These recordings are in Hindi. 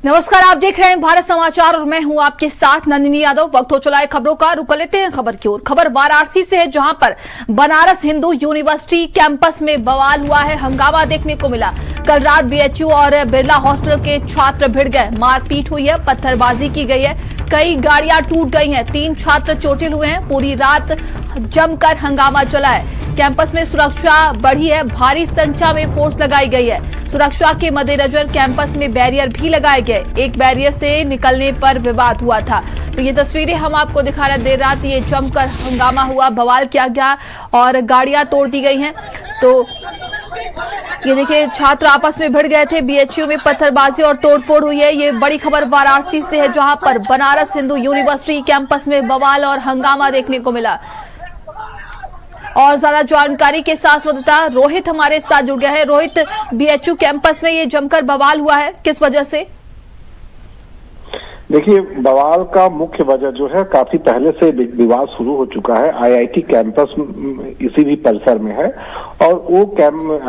नमस्कार, आप देख रहे हैं भारत समाचार और मैं हूं आपके साथ नंदिनी यादव। वक्त हो चला है खबरों का, रुक लेते हैं खबर की ओर। खबर वाराणसी से है, जहां पर बनारस हिंदू यूनिवर्सिटी कैंपस में बवाल हुआ है, हंगामा देखने को मिला। कल रात बीएचयू और बिरला हॉस्टल के छात्र भिड़ गए, मारपीट हुई है, पत्थरबाजी की गई है, कई गाड़ियां टूट गई हैं, 3 छात्र चोटिल हुए हैं। पूरी रात जमकर हंगामा चला है। कैंपस में सुरक्षा बढ़ी है, भारी संख्या में फोर्स लगाई गई है। सुरक्षा के मद्देनजर कैंपस में बैरियर भी लगाए गए। एक बैरियर से निकलने पर विवाद हुआ था। तो ये तस्वीरें हम आपको दिखा रहे हैं। देर रात ये जमकर हंगामा हुआ, बवाल किया गया और गाड़ियां तोड़ दी गई हैं। तो ये देखिए, छात्र आपस में भिड़ गए थे। बीएचयू में पत्थरबाजी और तोड़फोड़ हुई है। ये बड़ी खबर वाराणसी से है, जहां पर बनारस हिंदू यूनिवर्सिटी कैंपस में बवाल और हंगामा देखने को मिला। और ज्यादा जानकारी के साथ संवाददाता रोहित हमारे साथ जुड़ गया है। रोहित, बीएचयू कैंपस में ये जमकर बवाल हुआ है, किस वजह से? देखिए, बवाल का मुख्य वजह जो है, काफी पहले से विवाद शुरू हो चुका है। आईआईटी कैंपस इसी भी परिसर में है और वो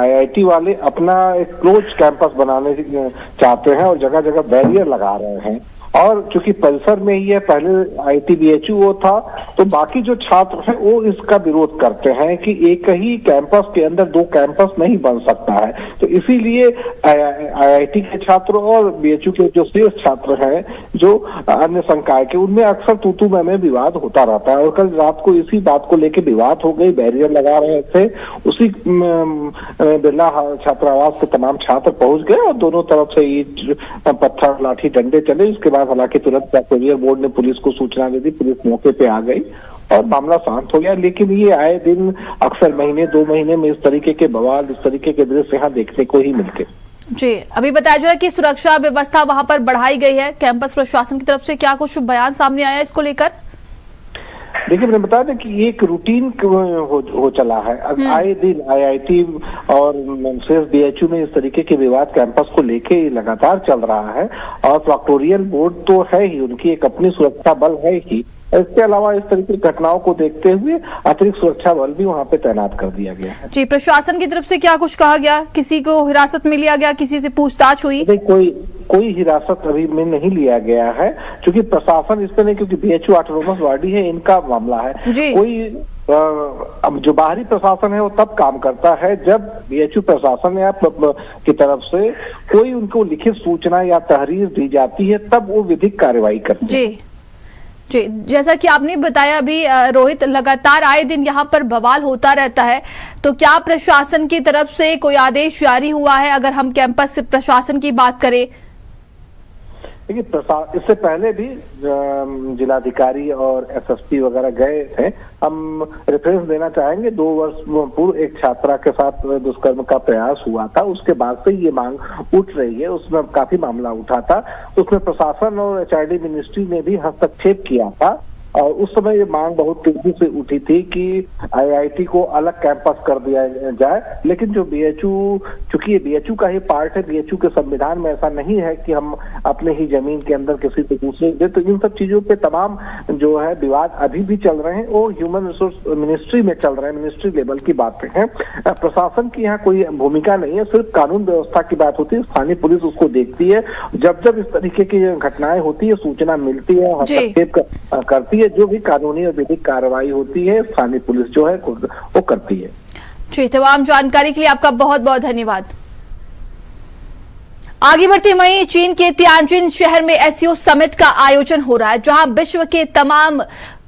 आईआईटी वाले अपना एक क्लोज कैंपस बनाने चाहते हैं और जगह जगह बैरियर लगा रहे हैं। और चूंकि परिसर में ही है, पहले आईटी बीएचयू वो था, तो बाकी जो छात्र हैं वो इसका विरोध करते हैं कि एक ही कैंपस के अंदर 2 कैंपस नहीं बन सकता है। तो इसीलिए आईआईटी के छात्र और बीएचयू के जो शेष छात्र हैं, जो अन्य संकाय के, उनमें अक्सर तू में विवाद होता रहता है। और कल रात को इसी बात को लेकर विवाद हो गई, बैरियर लगा रहे थे। उसी बिरला छात्रावास के तमाम छात्र पहुंच गए और दोनों तरफ से ईंट, पत्थर, लाठी, डंडे चले। उसके बाद हालांकि तुरंत पेट्रोलियर बोर्ड ने पुलिस को सूचना दे दी, पुलिस मौके पे आ गई और मामला शांत हो गया। लेकिन ये आए दिन अक्सर महीने 2 महीने में इस तरीके के बवाल, इस तरीके के दृश्य यहाँ देखने को ही मिलते। जी, अभी बताया जा रहा है कि सुरक्षा व्यवस्था वहां पर बढ़ाई गई है। कैंपस प्रशासन की तरफ से क्या कुछ बयान सामने आया है इसको लेकर? देखिए, मैंने बताया था कि एक रूटीन हो चला है। आए दिन आईआईटी और शेष बीएचयू में इस तरीके के विवाद कैंपस को लेके लगातार चल रहा है। और फैक्टोरियल बोर्ड तो है ही, उनकी एक अपनी सुरक्षा बल है ही। इसके अलावा इस तरीके की घटनाओं को देखते हुए अतिरिक्त सुरक्षा बल भी वहाँ पे तैनात कर दिया गया है। जी, प्रशासन की तरफ से क्या कुछ कहा गया? किसी को हिरासत में लिया गया? किसी से पूछताछ हुई? कोई हिरासत अभी में नहीं लिया गया है, क्योंकि प्रशासन इस पर नहीं, क्योंकि बीएचयू ऑटोनोमस बॉडी है, इनका मामला है। कोई अब जो बाहरी प्रशासन है वो तब काम करता है जब बीएचयू प्रशासन या की तरफ से कोई उनको लिखित सूचना या तहरीर दी जाती है, तब वो विधिक कार्रवाई करते हैं। जी, जैसा कि आपने बताया अभी रोहित, लगातार आए दिन यहाँ पर बवाल होता रहता है। तो क्या प्रशासन की तरफ से कोई आदेश जारी हुआ है, अगर हम कैंपस प्रशासन की बात करें? देखिए, इससे पहले भी जिलाधिकारी और एसएसपी वगैरह गए थे। हम रेफरेंस देना चाहेंगे, 2 वर्ष पूर्व एक छात्रा के साथ दुष्कर्म का प्रयास हुआ था। उसके बाद से ये मांग उठ रही है। उसमें काफी मामला उठा था, उसमें प्रशासन और एचआरडी मिनिस्ट्री ने भी हस्तक्षेप किया था। और उस समय ये मांग बहुत तेजी से उठी थी कि आईआईटी को अलग कैंपस कर दिया जाए। लेकिन जो बीएचयू, चूंकि ये बीएचयू का ही पार्ट है, बीएचयू के संविधान में ऐसा नहीं है कि हम अपने ही जमीन के अंदर किसी को दूसरे दे। तो इन सब चीजों पे तमाम जो है विवाद अभी भी चल रहे हैं और ह्यूमन रिसोर्स मिनिस्ट्री में चल रहे हैं, मिनिस्ट्री लेवल की बातें हैं। प्रशासन की यहाँ कोई भूमिका नहीं है, सिर्फ कानून व्यवस्था की बात होती है। स्थानीय पुलिस उसको देखती है, जब इस तरीके की घटनाएं होती है, सूचना मिलती है, हस्तक्षेप करती है। जो भी कानूनी और विधिक कार्रवाई होती है, स्थानीय पुलिस जो है वो करती है। जी, तमाम जानकारी के लिए आपका बहुत बहुत धन्यवाद। आगे बढ़ते वहीं चीन के तियानजिन शहर में एससीओ समिट का आयोजन हो रहा है, जहां विश्व के तमाम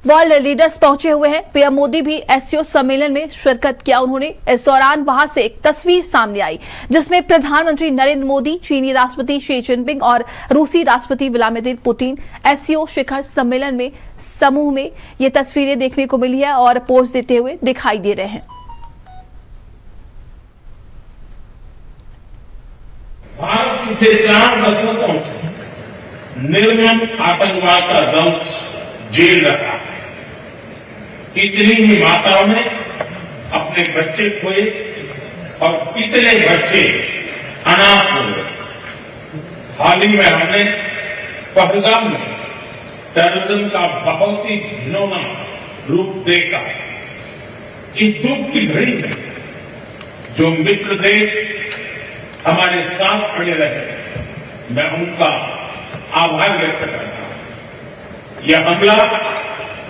वर्ल्ड लीडर्स पहुंचे हुए हैं। पीएम मोदी भी एससीओ सम्मेलन में शिरकत किया उन्होंने। इस दौरान वहां से एक तस्वीर सामने आई, जिसमें प्रधानमंत्री नरेंद्र मोदी, चीनी राष्ट्रपति शी जिनपिंग और रूसी राष्ट्रपति व्लादिमीर पुतिन एससीओ शिखर सम्मेलन में समूह में ये तस्वीरें देखने को मिली है और पोज देते हुए दिखाई दे रहे हैं। भारत पिछले 4 दशकों से निर्मम आतंकवाद का दंश झेल रहा है। कितनी ही माताओं ने अपने बच्चे खोए और कितने बच्चे अनाथ हो गए। हाल ही में हमने पहलगाम में टेररिज्म का बहुत ही घिनौना रूप देखा। इस दुख की घड़ी में जो मित्र देश हमारे साथ खड़े रहे, मैं उनका आभार व्यक्त करता हूं। यह हमला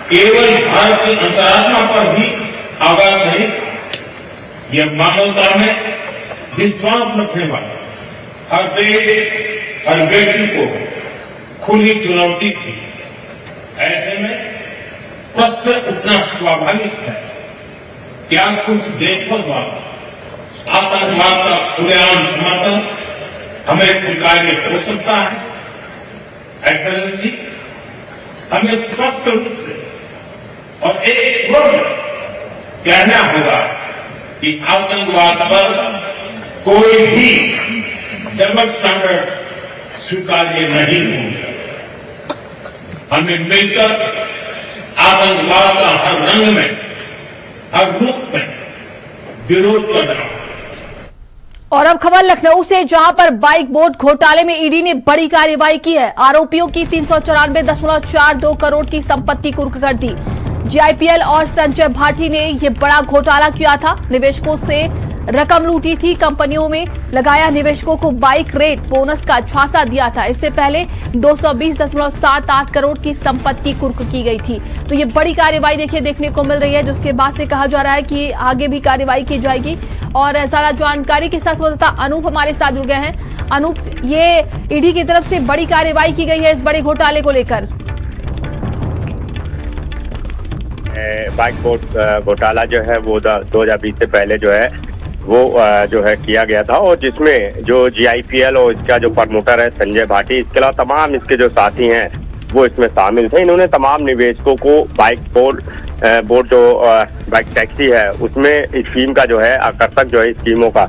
केवल भारत की अंतरात्मा पर ही आघात नहीं, यह मानवता में विश्वास रखने वाले हर देश हर व्यक्ति को खुली चुनौती थी। ऐसे में प्रश्न उठना स्वाभाविक है, क्या कुछ देशों द्वारा आतंकवाद का खुलेआम समर्थन हमें स्वीकार्य हो सकता है? एक्सेलेंसी, हमें स्पष्ट रूप से और एक स्वर में कहना होगा कि आतंकवाद पर कोई भी डबल स्टैंडर्ड स्वीकार्य नहीं होंगे। हमें मिलकर आतंकवाद का हर रंग में हर रूप में विरोध करना। और अब खबर लखनऊ से, जहां पर बाइक बोर्ड घोटाले में ईडी ने बड़ी कार्रवाई की है। आरोपियों की 394.42 करोड़ की संपत्ति कुर्क कर दी। जीआईपीएल और संजय भाटी ने यह बड़ा घोटाला किया था, निवेशकों से रकम लूटी थी, कंपनियों में लगाया निवेशकों को बाइक रेट बोनस का झांसा दिया था। इससे पहले 220.78 करोड़ की संपत्ति कुर्क की गई थी। तो ये बड़ी कार्रवाई देखने को मिल रही है, जिसके बाद से कहा जा रहा है कि आगे भी कार्रवाई की जाएगी। और ज्यादा जानकारी के साथ संवाददाता अनूप हमारे साथ जुड़ गए हैं। अनूप, ये ईडी की तरफ से बड़ी कार्रवाई की गई है इस बड़े घोटाले को लेकर। बाइक बोर्ड घोटाला जो है वो 2020 से पहले जो है वो जो है किया गया था, और जिसमें जो जीआईपीएल और इसका जो प्रमोटर है संजय भाटी, इसके अलावा तमाम इसके जो साथी हैं वो इसमें शामिल थे। इन्होंने तमाम निवेशकों को बाइक बोर्ड जो बाइक टैक्सी है उसमें स्कीम का जो है आकर्षक जो है स्कीमों का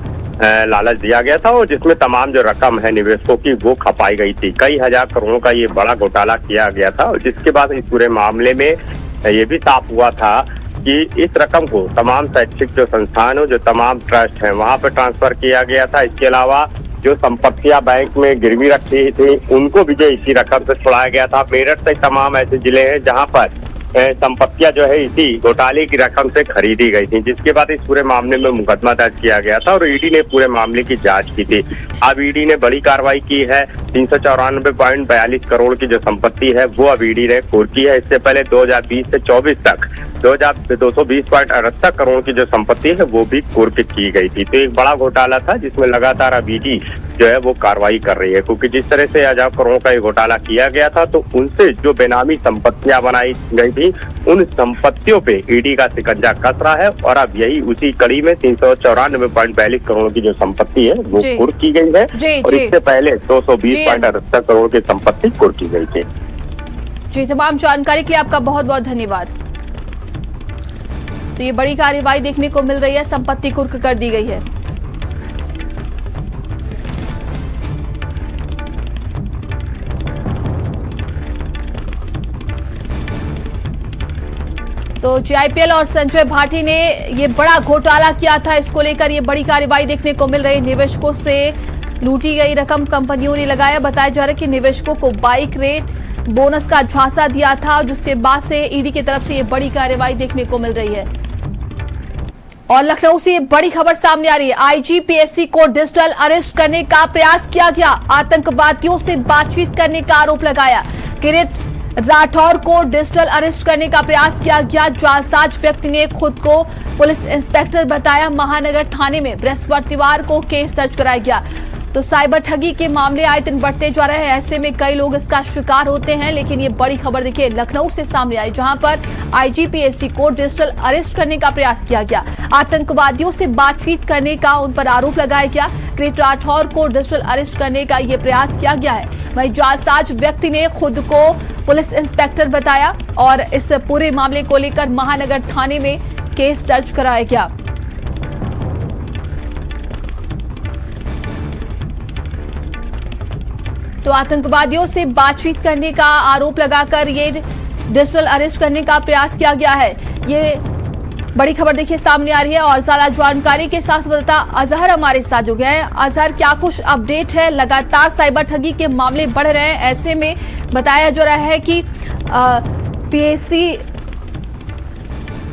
लालच दिया गया था, और जिसमें तमाम जो रकम है निवेशकों की वो खपाई गई थी। कई हजार करोड़ों का ये बड़ा घोटाला किया गया था, और जिसके बाद इस पूरे मामले में ये भी साफ हुआ था कि इस रकम को तमाम शैक्षिक जो संस्थान हो, जो तमाम ट्रस्ट हैं वहां पर ट्रांसफर किया गया था। इसके अलावा जो संपत्तियां बैंक में गिरवी रखी थी उनको भी जो इसी रकम से छुड़ाया गया था। मेरठ से तमाम ऐसे जिले हैं जहां पर संपत्तियां जो है इसी घोटाले की रकम से खरीदी गई थी, जिसके बाद इस पूरे मामले में मुकदमा दर्ज किया गया था और ईडी ने पूरे मामले की जांच की थी। अब ईडी ने बड़ी कार्रवाई की है। 394.42 करोड़ की जो संपत्ति है वो अब ईडी ने कुर्क की है। इससे पहले 2020 से 24 तक 220.68 करोड़ की जो संपत्ति है वो भी कुर्क की गई थी। तो एक बड़ा घोटाला था जिसमें लगातार अब ईडी जो है वो कार्रवाई कर रही है, क्योंकि जिस तरह से 1000 करोड़ का ये घोटाला किया गया था तो उनसे जो बेनामी संपत्तियां बनाई गई थी उन संपत्तियों पे ईडी का शिकंजा कस रहा है, और अब यही उसी कड़ी में 394.42 करोड़ की जो संपत्ति है वो कुर्क की गई है, और इससे पहले 220.68 करोड़ की संपत्ति कुर्क की गई थी। जी, तमाम जानकारी के लिए आपका बहुत बहुत धन्यवाद। तो ये बड़ी कार्रवाई देखने को मिल रही है, संपत्ति कुर्क कर दी गई है। तो जीआईपीएल और संजय भाटी ने ये बड़ा घोटाला किया था, इसको लेकर ये बड़ी कार्रवाई देखने को मिल रही है। निवेशकों से लूटी गई रकम कंपनियों ने लगाया। बताया जा रहा है कि निवेशकों को बाइक रेट बोनस का झांसा दिया था, जिसके बाद से ईडी की तरफ से ये बड़ी कार्रवाई देखने को मिल रही है। और लखनऊ से ये बड़ी खबर सामने आ रही है। आईजीपीएसी को डिजिटल अरेस्ट करने का प्रयास किया गया। आतंकवादियों से बातचीत करने का आरोप लगाया। किरीट राठौर को डिजिटल अरेस्ट करने का प्रयास किया गया। जालसाज व्यक्ति ने खुद को पुलिस इंस्पेक्टर बताया। महानगर थाने में बृहस्पतिवार को केस दर्ज कराया गया। तो साइबर ठगी के मामले आए दिन बढ़ते जा रहे हैं, ऐसे में कई लोग इसका शिकार होते हैं। लेकिन ये बड़ी खबर देखिए लखनऊ से सामने आई, जहां पर आईजीपीएसी को डिजिटल अरेस्ट करने का प्रयास किया गया। आतंकवादियों से बातचीत करने का उन पर आरोप लगाया गया। किरीट राठौर को डिजिटल अरेस्ट करने का ये प्रयास किया गया है। वहीं जालसाज व्यक्ति ने खुद को पुलिस इंस्पेक्टर बताया, और इस पूरे मामले को लेकर महानगर थाने में केस दर्ज कराया गया। तो आतंकवादियों से बातचीत करने का आरोप लगाकर ये डिजिटल अरेस्ट करने का प्रयास किया गया है। ये बड़ी खबर देखिए सामने आ रही है, और ज्यादा जानकारी के साथ संवाददाता अजहर हमारे साथ जुड़ गए हैं। अजहर, क्या कुछ अपडेट है? लगातार साइबर ठगी के मामले बढ़ रहे हैं, ऐसे में बताया जा रहा है कि पीएसी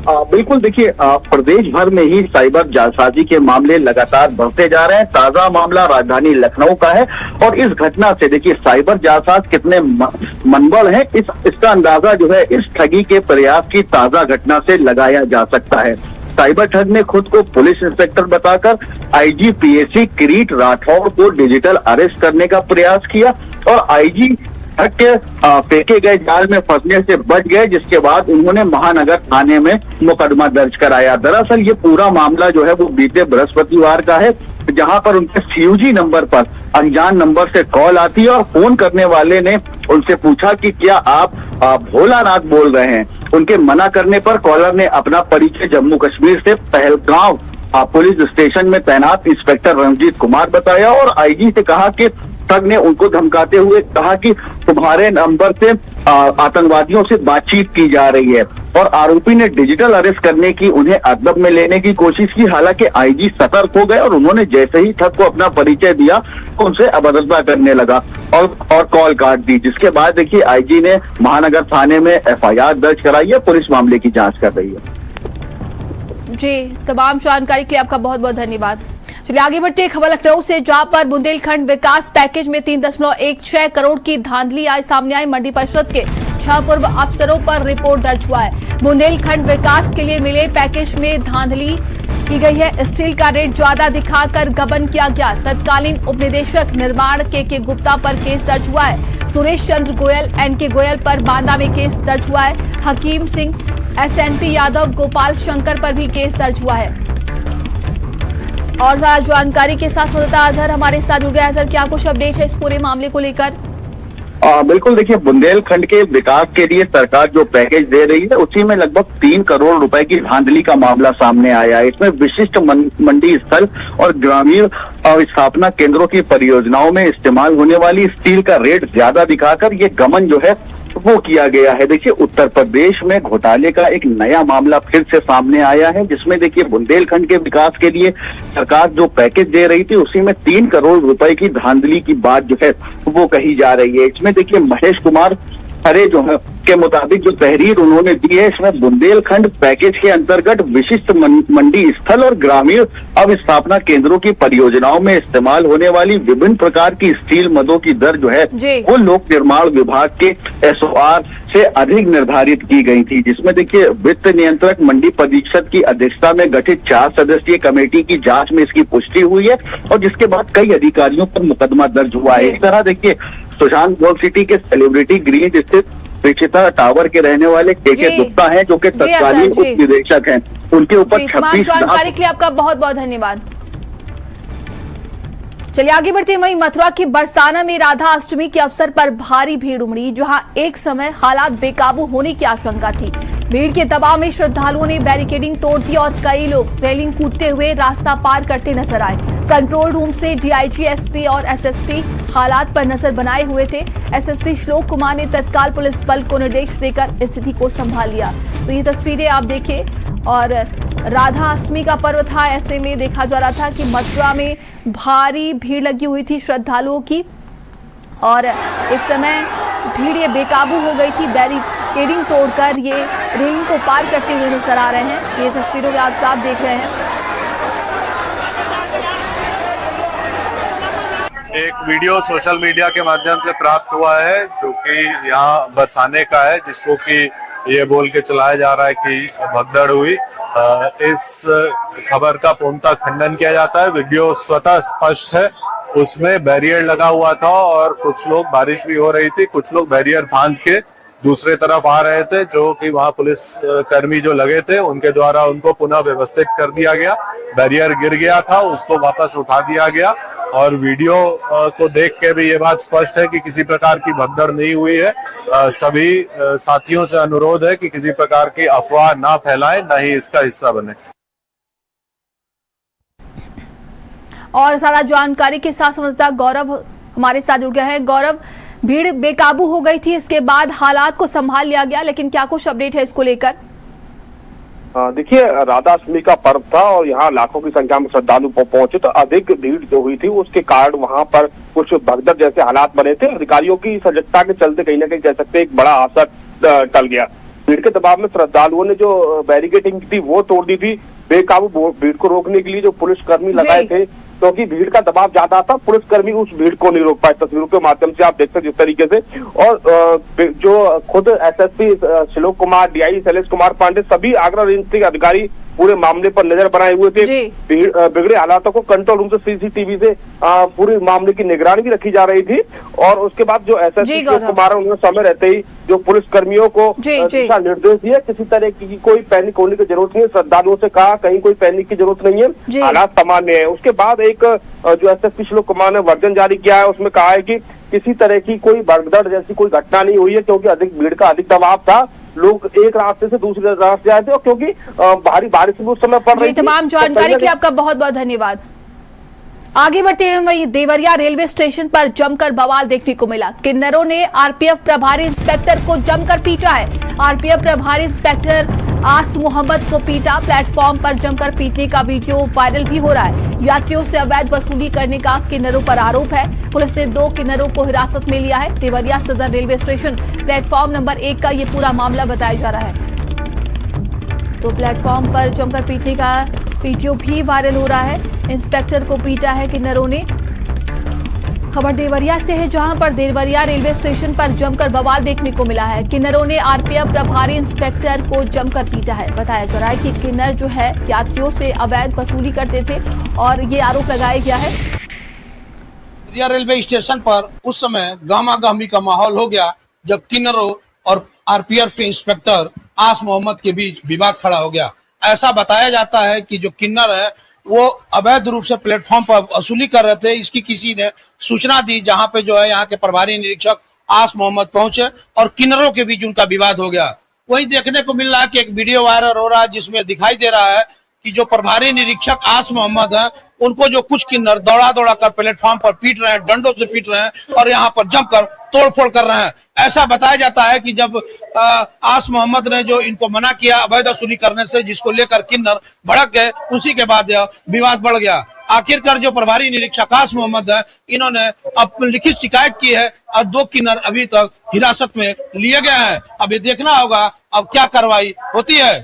बिल्कुल, देखिए प्रदेश भर में ही साइबर जालसाजी के मामले लगातार बढ़ते जा रहे हैं। ताजा मामला राजधानी लखनऊ का है और इस घटना से देखिए साइबर जालसाज कितने मनबल हैं इसका अंदाजा जो है इस ठगी के प्रयास की ताजा घटना से लगाया जा सकता है। साइबर ठग ने खुद को पुलिस इंस्पेक्टर बताकर आईजी पीएसी किरीट राठौर को डिजिटल अरेस्ट करने का प्रयास किया और आईजी ठग के फेंके गए जाल में फंसने से बच गए, जिसके बाद उन्होंने महानगर थाने में मुकदमा दर्ज कराया। दरअसल ये पूरा मामला जो है वो बीते बृहस्पतिवार का है, जहां पर उनके सीयूजी नंबर पर अनजान नंबर से कॉल आती है और फोन करने वाले ने उनसे पूछा कि क्या आप भोलानाथ बोल रहे हैं। उनके मना करने पर कॉलर ने अपना परिचय जम्मू कश्मीर से पहलगांव पुलिस स्टेशन में तैनात इंस्पेक्टर रणजीत कुमार बताया और आईजी से कहा कि ठग ने उनको धमकाते हुए कहा कि तुम्हारे नंबर से आतंकवादियों से बातचीत की जा रही है और आरोपी ने डिजिटल अरेस्ट करने की उन्हें अदब में लेने की कोशिश की। हालांकि आईजी सतर्क हो गए और उन्होंने जैसे ही ठग को अपना परिचय दिया उनसे अभद्रता करने लगा और कॉल काट दी, जिसके बाद देखिए आईजी ने महानगर थाने में एफआईआर दर्ज कराई है। पुलिस मामले की जांच कर रही है। जी, तमाम जानकारी के लिए आपका बहुत बहुत धन्यवाद। चलिए आगे बढ़ते हैं खबर लखनऊ से, जहां पर बुंदेलखंड विकास पैकेज में 3.16 करोड़ की धांधली आज सामने आई। मंडी परिषद के 6 पूर्व अफसरों पर रिपोर्ट दर्ज हुआ है। बुंदेलखंड विकास के लिए मिले पैकेज में धांधली की गई है। स्टील का रेट ज्यादा दिखाकर गबन किया गया। तत्कालीन उपनिदेशक निर्माण के गुप्ता पर केस दर्ज हुआ है। सुरेश चंद्र गोयल एनके गोयल पर बांदा में केस दर्ज हुआ है। हकीम सिंह एसएनपी यादव गोपाल शंकर पर भी केस दर्ज हुआ है। और ज्यादा जानकारी के साथ संवाददाता अजहर हमारे साथ जुड़ गया। अजहर, क्या कुछ अपडेट है इस पूरे मामले को लेकर? बिल्कुल, देखिए बुंदेलखंड के विकास के लिए सरकार जो पैकेज दे रही है उसी में लगभग 3 करोड़ रुपए की धांधली का मामला सामने आया है। इसमें विशिष्ट मंडी स्थल और ग्रामीण स्थापना केंद्रों की परियोजनाओं में इस्तेमाल होने वाली स्टील का रेट ज्यादा दिखाकर ये गमन जो है वो किया गया है। देखिए उत्तर प्रदेश में घोटाले का एक नया मामला फिर से सामने आया है, जिसमें देखिए बुंदेलखंड के विकास के लिए सरकार जो पैकेज दे रही थी उसी में 3 करोड़ रुपए की धांधली की बात जो है वो कही जा रही है। इसमें देखिए महेश कुमार खरे जो है के मुताबिक जो तहरीर उन्होंने दी है, इसमें बुंदेलखंड पैकेज के अंतर्गत विशिष्ट मंडी स्थल और ग्रामीण अवस्थापना केंद्रों की परियोजनाओं में इस्तेमाल होने वाली विभिन्न प्रकार की स्टील मदों की दर जो है वो लोक निर्माण विभाग के एसओआर से अधिक निर्धारित की गई थी, जिसमें देखिए वित्त नियंत्रक मंडी परिषद की अध्यक्षता में गठित 4 सदस्यीय कमेटी की जांच में इसकी पुष्टि हुई है और जिसके बाद कई अधिकारियों पर मुकदमा दर्ज हुआ है। इस तरह देखिए सुशांत गोल्ड सिटी के सेलिब्रिटी ग्रीन स्थित दीक्षिता टावर के रहने वाले के गुप्ता हैं, जो कि तत्कालीन उप निदेशक हैं, उनके ऊपर 26 जानकारी के लिए आपका बहुत बहुत धन्यवाद। चलिए आगे बढ़ते हैं। वहीं मथुरा के बरसाना में राधा अष्टमी के अवसर पर भारी भीड़ उमड़ी, जहां एक समय हालात बेकाबू होने की आशंका थी। भीड़ के दबाव में श्रद्धालुओं ने बैरिकेडिंग तोड़ दी और कई लोग रेलिंग कूदते हुए रास्ता पार करते नजर आए। कंट्रोल रूम से डीआईजी, एसपी और एसएसपी हालात पर नजर बनाए हुए थे। एसएसपी श्लोक कुमार ने तत्काल पुलिस बल को निर्देश देकर स्थिति को संभाल लिया। तो ये तस्वीरें आप देखिए, और राधा अष्टमी का पर्व था, ऐसे में देखा जा रहा था कि मथुरा में भारी भीड़ लगी हुई थी श्रद्धालुओं की और एक समय भीड़ ये बेकाबू हो गई थी। बैरिकेडिंग तोड़कर ये रेलिंग को पार करते हुए नजर आ रहे हैं। ये तस्वीरों में आप साफ देख रहे हैं। एक वीडियो सोशल मीडिया के माध्यम से प्राप्त हुआ है जो कि यहाँ बरसाने का है, जिसको कि ये बोल के चलाया जा रहा है कि भगदड़ हुई। इस खबर का पूर्णतः खंडन किया जाता है। वीडियो स्वतः स्पष्ट है, उसमें बैरियर लगा हुआ था और कुछ लोग, बारिश भी हो रही थी, कुछ लोग बैरियर बांध के दूसरे तरफ आ रहे थे, जो कि वहां पुलिस कर्मी जो लगे थे उनके द्वारा उनको पुनः व्यवस्थित कर दिया गया। बैरियर गिर गया था, उसको वापस उठा दिया गया और वीडियो को देख के भी ये बात स्पष्ट है कि किसी प्रकार की भगदड़ नहीं हुई है। सभी साथियों से अनुरोध है कि किसी प्रकार की अफवाह ना फैलाएं, ना ही इसका हिस्सा बने। और ज्यादा जानकारी के साथ संवाददाता गौरव हमारे साथ जुड़ गया है। गौरव, भीड़ बेकाबू हो गई थी, इसके बाद हालात को संभाल लिया गया, लेकिन क्या कुछ अपडेट है इसको लेकर? देखिए राधा अष्टमी का पर्व था और यहाँ लाखों की संख्या में श्रद्धालु पहुंचे, तो अधिक भीड़ जो हुई थी उसके कारण वहां पर कुछ भगदड़ जैसे हालात बने थे। अधिकारियों की सजगता के चलते कहीं ना कहीं कह सकते एक बड़ा असर टल गया। भीड़ के दबाव में श्रद्धालुओं ने जो बैरिकेडिंग थी वो तोड़ दी थी। बेकाबू भीड़ को रोकने के लिए जो पुलिसकर्मी लगाए थे, क्योंकि भीड़ का दबाव ज्यादा था, पुलिसकर्मी उस भीड़ को नहीं रोक पाए। तस्वीरों के माध्यम से आप देख सकते जिस तरीके से, और जो खुद एसएसपी श्लोक कुमार, डीआई शैलेश कुमार पांडे, सभी आगरा रेंज के अधिकारी पूरे मामले पर नजर बनाए हुए थे। बिगड़े हालातों को कंट्रोल रूम से सीसीटीवी से पूरे मामले की निगरानी भी रखी जा रही थी। और उसके बाद जो एसएसपी श्लोक कुमार उन्होंने समय रहते ही जो पुलिस कर्मियों को दिशा निर्देश दिए, किसी तरह की कोई पैनिक होने की जरूरत नहीं है। श्रद्धालुओं से कहा कहीं कोई पैनिक की जरूरत नहीं है, हालात सामान्य है। उसके बाद एक जो एसएसपी श्लोक कुमार ने वर्जन जारी किया है, उसमें कहा है कि किसी तरह की कोई भगदड़ जैसी कोई घटना नहीं हुई है, क्योंकि अधिक भीड़ का अधिक दबाव था। लोग एक रास्ते से दूसरे रास्ते आए थे, और क्योंकि भारी बारिश भी उस समय पड़ रही थी। तमाम जानकारी के लिए आपका बहुत बहुत धन्यवाद। आगे बढ़ते हैं, वही देवरिया रेलवे स्टेशन पर जमकर बवाल देखने को मिला। किन्नरों ने आरपीएफ प्रभारी इंस्पेक्टर को जमकर पीटा है। आरपीएफ प्रभारी इंस्पेक्टर आस मोहम्मद को पीटा। प्लेटफॉर्म पर जमकर पीटने का वीडियो वायरल भी हो रहा है। यात्रियों से अवैध वसूली करने का किन्नरों पर आरोप है। पुलिस ने 2 किन्नरों को हिरासत में लिया है। देवरिया सदर रेलवे स्टेशन प्लेटफॉर्म नंबर 1 का ये पूरा मामला बताया जा रहा है। तो प्लेटफॉर्म पर जमकर पीटने का वीडियो भी वायरल हो रहा है। इंस्पेक्टर को पीटा है किन्नरों ने। खबर देवरिया से है, जहां पर देवरिया रेलवे स्टेशन पर जमकर बवाल देखने को मिला है। किन्नरों ने आरपीएफ प्रभारी इंस्पेक्टर को जमकर पीटा है। बताया जा रहा है कि किन्नर जो है यात्रियों से अवैध वसूली करते थे और ये आरोप लगाया गया है। देवरिया रेलवे स्टेशन पर उस समय गहमा गहमी का माहौल हो गया, जब किन्नरों और आरपीएफ के इंस्पेक्टर आस मोहम्मद के बीच विवाद खड़ा हो गया। ऐसा बताया जाता है कि जो किन्नर है वो अवैध रूप से प्लेटफॉर्म पर वसूली कर रहे थे। इसकी किसी ने सूचना दी, जहां पे जो है यहाँ के प्रभारी निरीक्षक आस मोहम्मद पहुंचे और किन्नरों के बीच उनका विवाद हो गया। वही देखने को मिल रहा है कि एक वीडियो वायरल हो रहा है, जिसमें दिखाई दे रहा है कि जो प्रभारी निरीक्षक आस मोहम्मद है, उनको जो कुछ किन्नर दौड़ा दौड़ा कर प्लेटफॉर्म पर पीट रहे हैं, डंडों से पीट रहे हैं और यहाँ पर जमकर तोड़फोड़ कर रहे हैं। ऐसा बताया जाता है कि जब आस मोहम्मद ने जो इनको मना किया अवैध वसूली करने से, जिसको लेकर किन्नर भड़क गए, उसी के बाद विवाद बढ़ गया। आखिरकार जो प्रभारी निरीक्षक आस मोहम्मद है, इन्होंने अपनी लिखित शिकायत की है और 2 किन्नर अभी तक हिरासत में लिए गए हैं। अब ये देखना होगा अब क्या कार्रवाई होती है।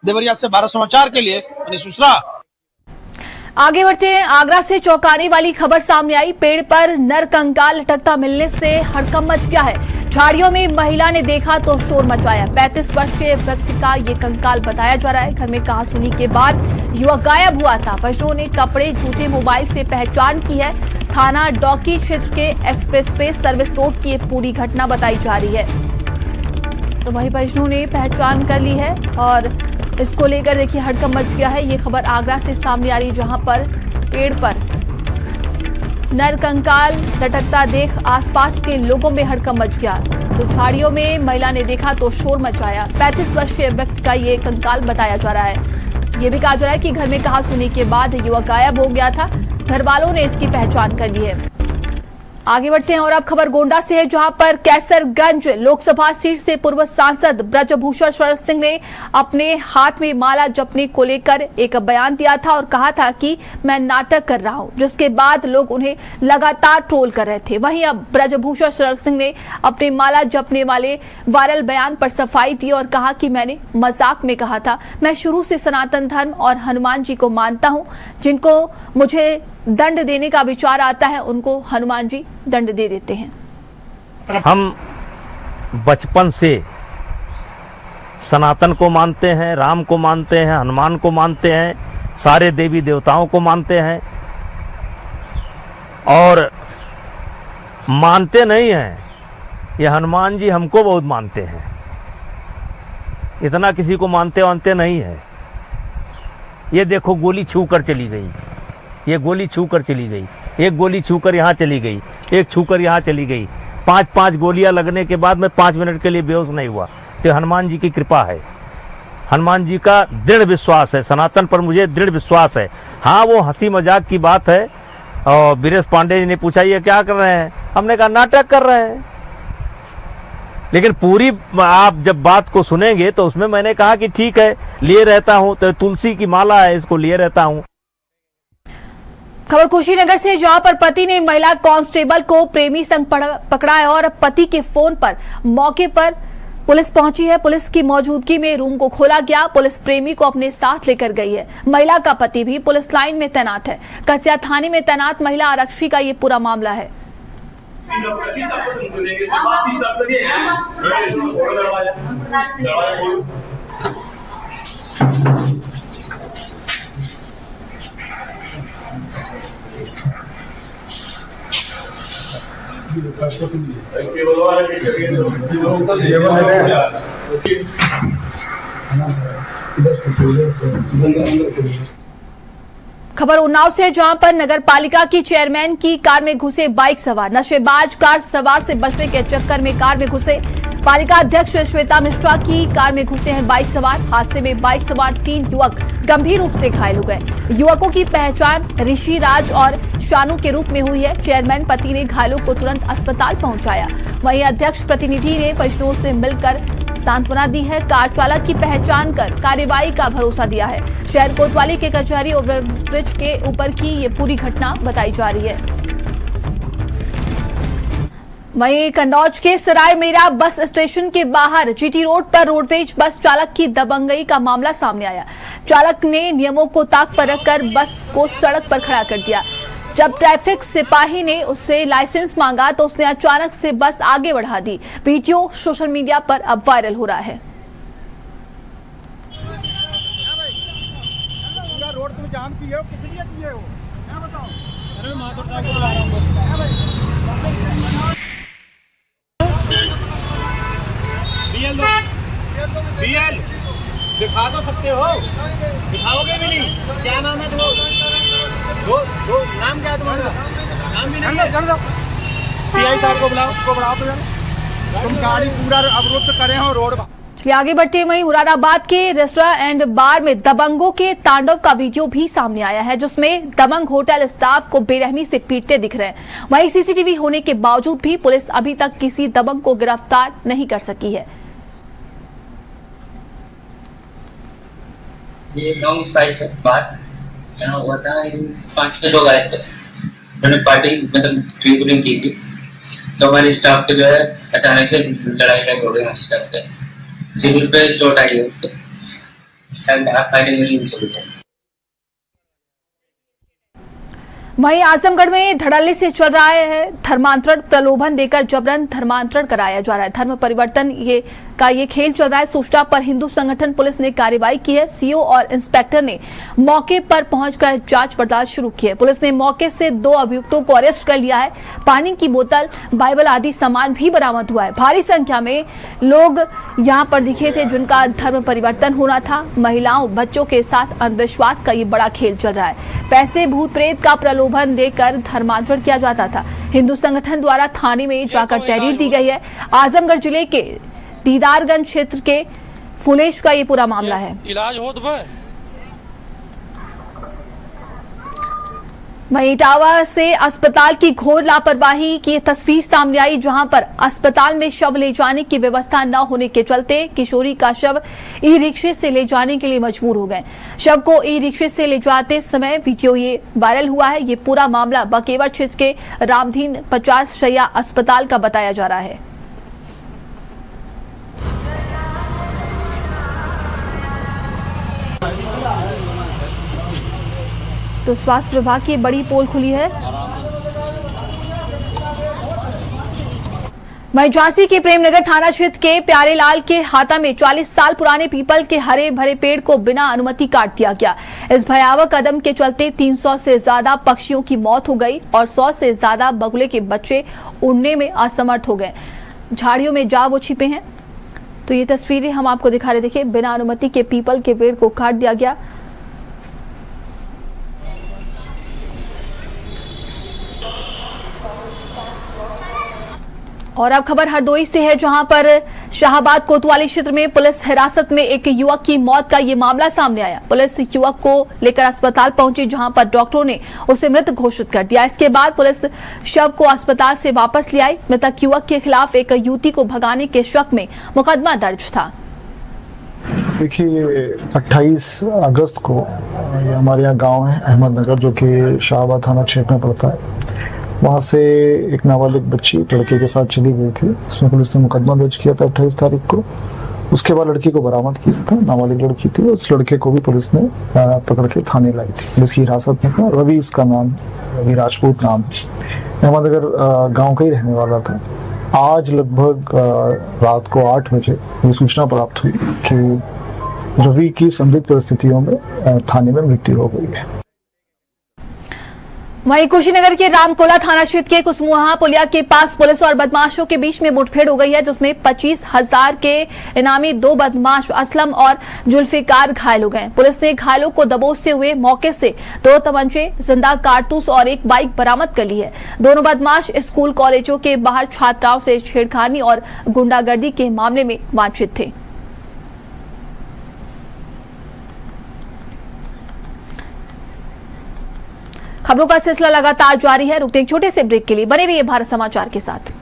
देवरिया से भारत समाचार के लिए मनीष मिश्रा। आगे बढ़ते हैं, आगरा से चौंकाने वाली खबर सामने आई। पेड़ पर नर कंकाल लटकता मिलने से हड़कंप मच गया है। झाड़ियों में महिला ने देखा तो शोर मचाया। 35 वर्षीय व्यक्ति का ये कंकाल बताया जा रहा है। घर में कहासुनी के बाद युवक गायब हुआ था। परिजनों ने कपड़े, जूते, मोबाइल से पहचान की है। थाना डॉकी क्षेत्र के एक्सप्रेसवे सर्विस रोड की ये पूरी घटना बताई जा रही है। तो वही परिजनों ने पहचान कर ली है और इसको लेकर देखिए हड़कंप मच गया है। ये खबर आगरा से सामने आ रही है, जहां पर पेड़ पर नर कंकाल लटकता देख आसपास के लोगों में हड़कंप मच गया। तो झाड़ियों में महिला ने देखा तो शोर मचाया। 35 वर्षीय व्यक्ति का ये कंकाल बताया जा रहा है। ये भी कहा जा रहा है कि घर में कहासुनी के बाद युवक गायब हो गया था। घर वालों ने इसकी पहचान कर ली है। आगे बढ़ते हैं और अब खबर गोंडा से है, जहां पर कैसरगंज लोकसभा सीट से पूर्व सांसद ब्रजभूषण शरण सिंह ने अपने हाथ में माला जपने को लेकर एक बयान दिया था और कहा था कि मैं नाटक कर रहा हूं, जिसके बाद लोग उन्हें लगातार ट्रोल कर रहे थे। वहीं अब ब्रजभूषण शरण सिंह ने अपने माला जपने वाले वायरल बयान पर सफाई दी और कहा कि मैंने मजाक में कहा था। मैं शुरू से सनातन धर्म और हनुमान जी को मानता हूं। जिनको मुझे दंड देने का विचार आता है, उनको हनुमान जी दंड दे देते हैं। हम बचपन से सनातन को मानते हैं, राम को मानते हैं, हनुमान को मानते हैं, सारे देवी देवताओं को मानते हैं और मानते नहीं हैं। ये हनुमान जी हमको बहुत मानते हैं, इतना किसी को मानते नहीं है। ये देखो गोली छू कर चली गई, ये गोली छू कर चली गई, एक गोली छू कर यहाँ चली गई, एक छू कर यहाँ चली गई। 5-5 गोलियां लगने के बाद मैं 5 मिनट के लिए बेहोश नहीं हुआ। तो हनुमान जी की कृपा है, हनुमान जी का दृढ़ विश्वास है, सनातन पर मुझे दृढ़ विश्वास है। हाँ, वो हंसी मजाक की बात है। और वीरेश पांडे जी ने पूछा ये क्या कर रहे हैं, हमने कहा नाटक कर रहे हैं। लेकिन पूरी आप जब बात को सुनेंगे तो उसमें मैंने कहा कि ठीक है, लिए रहता हूं, तो तुलसी की माला है, इसको लिए रहता हूं। खबर कुशीनगर से, जहां पर पति ने महिला कांस्टेबल को प्रेमी संग पकड़ा है और पति के फोन पर मौके पर पुलिस पहुंची है। पुलिस की मौजूदगी में रूम को खोला गया। पुलिस प्रेमी को अपने साथ लेकर गई है। महिला का पति भी पुलिस लाइन में तैनात है। कसिया थाने में तैनात महिला आरक्षी का ये पूरा मामला है। खबर उन्नाव से, जहां पर नगर पालिका की चेयरमैन की कार में घुसे बाइक सवार। नशेबाज कार सवार से बचने के चक्कर में कार में घुसे। पालिका अध्यक्ष श्वेता मिश्रा की कार में घुसे हैं बाइक सवार। हादसे में बाइक सवार 3 युवक गंभीर रूप से घायल हो गए। युवकों की पहचान ऋषि राज और शानू के रूप में हुई है। चेयरमैन पति ने घायलों को तुरंत अस्पताल पहुंचाया। वहीं अध्यक्ष प्रतिनिधि ने परिजनों से मिलकर सांत्वना दी है। कार चालक की पहचान कर कार्रवाई का भरोसा दिया है। शहर कोतवाली के कचहरी ओवरब्रिज के ऊपर की ये पूरी घटना बताई जा रही है। वहीं कन्नौज के सराय मेरा बस स्टेशन के बाहर जीटी रोड पर रोडवेज बस चालक की दबंगई का मामला सामने आया। चालक ने नियमों को ताक पर रखकर बस को सड़क पर खड़ा कर दिया। जब ट्रैफिक सिपाही ने उससे लाइसेंस मांगा तो उसने अचानक से बस आगे बढ़ा दी। वीडियो सोशल मीडिया पर अब वायरल हो रहा है। रोड तुम जाम किए हो, किस लिए किए हो? क्या बताओ? अरे माधव साहब को बुला रहा हूं। बीएल दिखा तो सकते हो, दिखाओगे भी नहीं। क्या नाम है तुम्हारा? नाम क्या है तुम्हारा? नाम भी नहीं है। पीआई साहब को बुलाओ, उसको बुलाओ तो यार। तुम गाड़ी पूरा अवरुद्ध करे हो रोड। चलिए आगे बढ़ते हैं। वहीं मुरादाबाद के रेस्टोरेंट एंड बार में दबंगों के तांडव का वीडियो भी सामने आया है, जिसमें दबंग होटल स्टाफ को बेरहमी से पीटते दिख रहे हैं। वहीं सीसीटीवी होने के बावजूद भी पुलिस अभी तक किसी दबंग को गिरफ्तार नहीं कर सकी है। ये लॉन्ग स्पाइस है बात क्या हुआ था। 5-6 लोग आए थे, उन्होंने पार्टी मतलब ड्रिंक की थी, तो हमारे स्टाफ पे जो है अचानक से लड़ाई हो गई हमारे स्टाफ से। सिविल पे चोट आई है उसके, शायद फायरिंग में इंसिडेंट है। वहीं आजमगढ़ में धड़ल्ले से चल रहा है धर्मांतरण। प्रलोभन देकर जबरन धर्मांतरण कराया जा रहा है। धर्म परिवर्तन ये खेल चल रहा है। सूचना पर हिंदू संगठन पुलिस ने कार्रवाई की है। सीओ और इंस्पेक्टर ने मौके पर पहुंचकर जांच पड़ताल शुरू की है। पुलिस ने मौके से 2 अभियुक्तों को अरेस्ट कर लिया है। पानी की बोतल, बाइबल आदि सामान भी बरामद हुआ है। भारी संख्या में लोग यहाँ पर दिखे थे जिनका धर्म परिवर्तन होना था। महिलाओं, बच्चों के साथ अंधविश्वास का ये बड़ा खेल चल रहा है। पैसे, भूत प्रेत का प्रलोभन देकर धर्मांतरण किया जाता था। हिंदू संगठन द्वारा थाने में जाकर तहरीर दी गई है। आजमगढ़ जिले के दीदारगंज क्षेत्र के फुलेश का ये पूरा मामला है। इलाज हो तो वहीं इटावा से अस्पताल की घोर लापरवाही की तस्वीर सामने आई, जहां पर अस्पताल में शव ले जाने की व्यवस्था न होने के चलते किशोरी का शव ई रिक्शे से ले जाने के लिए मजबूर हो गए। शव को ई रिक्शे से ले जाते समय वीडियो ये वायरल हुआ है। ये पूरा मामला बकेवर क्षेत्र के रामधीन 50 शैया अस्पताल का बताया जा रहा है। तो स्वास्थ्य विभाग की बड़ी पोल खुली है। वहीं झांसी के प्रेमनगर थाना क्षेत्र के प्यारेलाल के हाता में 40 साल पुराने पीपल के हरे भरे पेड़ को बिना अनुमति काट दिया गया। इस भयावह कदम के चलते 300 से ज्यादा पक्षियों की मौत हो गई और 100 से ज्यादा बगुले के बच्चे उड़ने में असमर्थ हो गए। झाड़ियों में जा वो छिपे हैं। तो ये तस्वीरें हम आपको दिखा रहे। देखिए, बिना अनुमति के पीपल के पेड़ को काट दिया गया। और अब खबर हरदोई से है, जहां पर शाहबाद कोतवाली क्षेत्र में पुलिस हिरासत में एक युवक की मौत का ये मामला सामने आया। पुलिस युवक को लेकर अस्पताल पहुंची, जहां पर डॉक्टरों ने उसे मृत घोषित कर दिया। इसके बाद पुलिस शव को अस्पताल से वापस ले आई। मृतक युवक के खिलाफ एक युवती को भगाने के शक में मुकदमा दर्ज था। देखिए, 28 अगस्त को ये हमारे यहाँ गांव है अहमदनगर, जो कि शाहबाद थाना क्षेत्र में पड़ता है। वहाँ से एक नाबालिग बच्ची एक लड़के के साथ चली गई थी। इसमें पुलिस ने मुकदमा दर्ज किया था 28 तारीख को। उसके बाद लड़की को बरामद किया था, नाबालिग लड़की थी। उस लड़के को भी पुलिस ने पकड़ के थाने लाई थी, पुलिस की हिरासत में था। रवि इसका नाम, रवि राजपूत नाम, अहमदनगर गांव का ही रहने वाला था। आज लगभग रात को 8 बजे ये सूचना प्राप्त हुई कि रवि की संदिग्ध परिस्थितियों में थाने में मृत्यु हो गई है। वहीं कुशीनगर के रामकोला थाना क्षेत्र के कुसमुहा पुलिया के पास पुलिस और बदमाशों के बीच में मुठभेड़ हो गई है, जिसमें 25,000 के इनामी 2 बदमाश असलम और जुल्फिकार घायल हो गए। पुलिस ने घायलों को दबोचते हुए मौके से 2 तमंचे, जिंदा कारतूस और एक बाइक बरामद कर ली है। दोनों बदमाश स्कूल कॉलेजों के बाहर छात्राओं से छेड़खानी और गुंडागर्दी के मामले में वांछित थे। खबरों का सिलसिला लगातार जारी है। रुकते एक छोटे से ब्रेक के लिए, बने रहिए भारत समाचार के साथ।